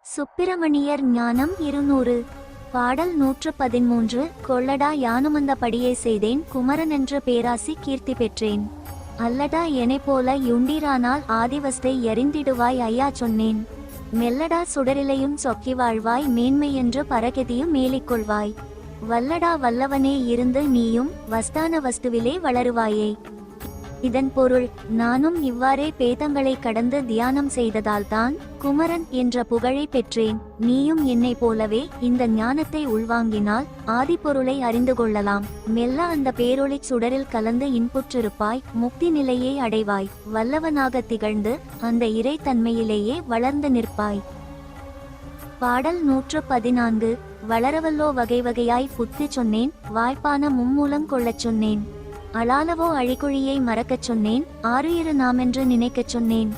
சுப்பிரமணியர் ஞானம் 200. பாடல் 113. கொள்ளடா யானுமந்தபடியே செய்தேன், குமரனென்ற பேராசி கீர்த்தி பெற்றேன். அல்லடா எனைப்போல யுண்டீரானால் ஆதிவஸ்தை எறிந்திடுவாய் ஐயா சொன்னேன். மெல்லடா சுடரிலையும் சொக்கி வாழ்வாய், மேன்மை என்று பரகதியும் மேலிக்கொள்வாய். வல்லடா வல்லவனே இருந்து நீயும் வஸ்தான வஸ்துவிலே வளருவாயே. இதன் பொருள், நானும் இவ்வாறே பேதங்களை கடந்து தியானம் செய்ததால்தான் குமரன் என்ற புகழை பெற்றேன். நீயும் என்னை போலவே இந்த ஞானத்தை உள்வாங்கினால் ஆதிப்பொருளை அறிந்து கொள்ளலாம். மெல்ல அந்த பேரொளிச் சுடரில் கலந்து இன்புற்றிருப்பாய், முக்தி நிலையை அடைவாய். வல்லவனாக திகழ்ந்து அந்த இறைத்தன்மையிலேயே வளர்ந்து நிற்பாய். பாடல் 114. வளரவல்லோ வகை வகையாய் புத்தி சொன்னேன், வாய்ப்பான மும்மூலம் கொள்ளச் சொன்னேன். அளாலவோ அழிக்குழியை மறக்கச் சொன்னேன், ஆறுயிரு நாமென்று நினைக்கச் சொன்னேன்.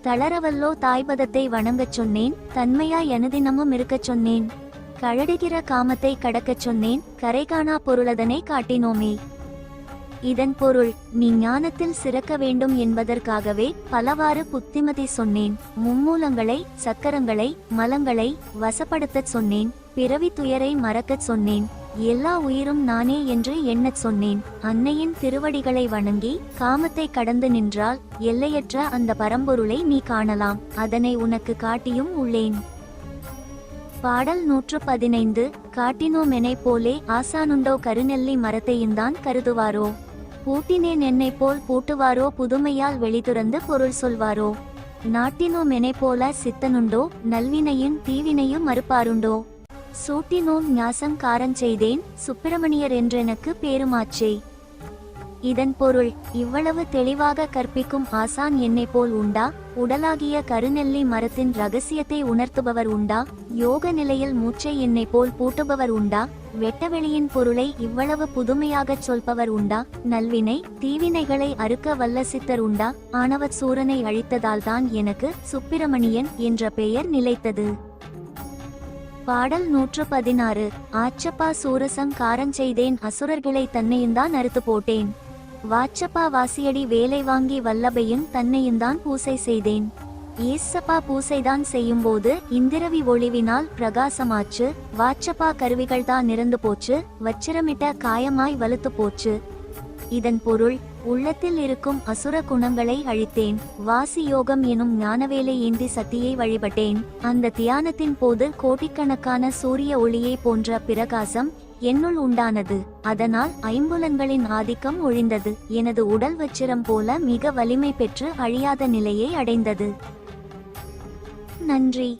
தளரவல்லோ தாய்பதத்தை வணங்கச் சொன்னேன், தன்மையாய் அனுதினமும் இருக்கச் சொன்னேன். கழடுகிற காமத்தை கடக்கச் சொன்னேன், கரைகாணா பொருளதனை காட்டினோமே. இதன் பொருள், நீ ஞானத்தில் சிறக்க வேண்டும் என்பதற்காகவே பலவாறு புத்திமதி சொன்னேன். மும்மூலங்களை, சக்கரங்களை, மலங்களை வசப்படுத்தச் சொன்னேன். பிறவி துயரை மறக்கச் சொன்னேன். எல்லா உயிரும் நானே என்று எண்ணச் சொன்னேன். அன்னையின் திருவடிகளை வணங்கி காமத்தை கடந்து நின்றால் எல்லையற்ற அந்த பரம்பொருளை நீ காணலாம். அதனை உனக்கு காட்டியும் உள்ளேன். பாடல் 115. காட்டினோமெனை போலே ஆசானுண்டோ, கருநெல்லி மரத்தையுந்தான் கருதுவாரோ. பூட்டினேன் என்னை போல் பூட்டுவாரோ, புதுமையால் வெளிதுறந்து பொருள் சொல்வாரோ. நாட்டினோமெனை போல சித்தனுண்டோ, நல்வினையும் தீவினையும் மறுப்பாருண்டோ. சூட்டினோம் ஞாசம் காரஞ்செய்தேன், சுப்பிரமணியர் என்றெனக்கு பேருமாச்சே. இதன் பொருள், இவ்வளவு தெளிவாக கற்பிக்கும் ஆசான் என்னை போல் உண்டா? உடலாகிய கருநெல்லி மரத்தின் இரகசியத்தை உணர்த்துபவர் உண்டா? யோக நிலையில் மூச்சை என்னை போல் பூட்டுபவர் உண்டா? வெட்டவெளியின் பொருளை இவ்வளவு புதுமையாகச் சொல்பவர் உண்டா? நல்வினை தீவினைகளை அறுக்க வல்ல சித்தர் உண்டா? ஆணவச் சூரனை அழித்ததால்தான் எனக்கு சுப்பிரமணியன் என்ற பெயர் நிலைத்தது. பாடல் 116. ஆச்சப்பா சூரசம் காரஞ்செய்தேன், அசுரர்களை தன்னையுந்தான் அறுத்து போட்டேன். வாச்சப்பா வாசியடி வேலை வாங்கி வல்லபையும் தன்னையுந்தான் பூசை செய்தேன். ஈசப்பா பூசைதான் செய்யும்போது இந்திரவி ஒளிவினால் பிரகாசமாச்சு. வாச்சப்பா கருவிகள்தான் நிறந்து போச்சு, வச்சிரமிட்ட காயமாய் வலுத்து போச்சு. இதன் பொருள், உள்ளத்தில் இருக்கும் அசுர குணங்களை அழித்தேன். வாசி யோகம் எனும் ஞானவேலை ஏந்தி சக்தியை வழிபட்டேன். அந்த தியானத்தின் போது கோடிக்கணக்கான சூரிய ஒளியை போன்ற பிரகாசம் என்னுள் உண்டானது. அதனால் ஐம்புலன்களின் ஆதிக்கம் ஒழிந்தது. எனது உடல் வச்சிரம் போல மிக வலிமை பெற்று அழியாத நிலையை அடைந்தது. நன்றி.